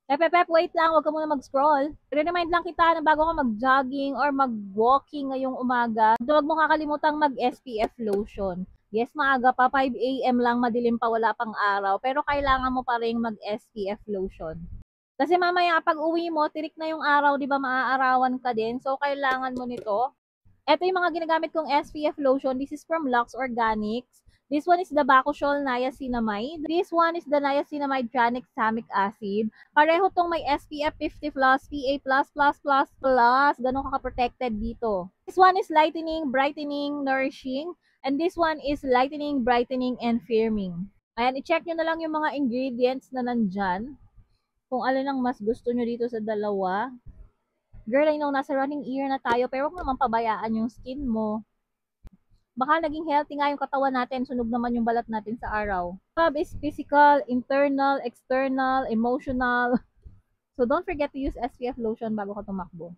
Wait lang, huwag ka muna mag-scroll. Remind lang kita na bago ka mag-jogging or mag-walking ngayong umaga, huwag mo kakalimutang mag-SPF lotion. Yes, maaga pa, 5 AM lang, madilim pa, wala pang araw, pero kailangan mo pa rin mag-SPF lotion. Kasi mamaya pag uwi mo, tirik na yung araw, di ba maaarawan ka din, so kailangan mo nito. Ito yung mga ginagamit kong SPF lotion. This is from Lux Organics. This one is the Bakushol Niacinamide. This one is the Niacinamide Tranexamic Acid. Pareho tong may SPF 50+, PA+++++. Ganun ka-protected dito. This one is lightening, brightening, nourishing. And this one is lightening, brightening, and firming. Ayan, i-check nyo na lang yung mga ingredients na nandyan. Kung alin ang mas gusto nyo dito sa dalawa. Girl, I know nasa running year na tayo, pero huwag naman pabayaan yung skin mo. Baka naging healthy nga yung katawan natin, sunog naman yung balat natin sa araw. Love is physical, internal, external, emotional. So don't forget to use SPF lotion bago ka tumakbo.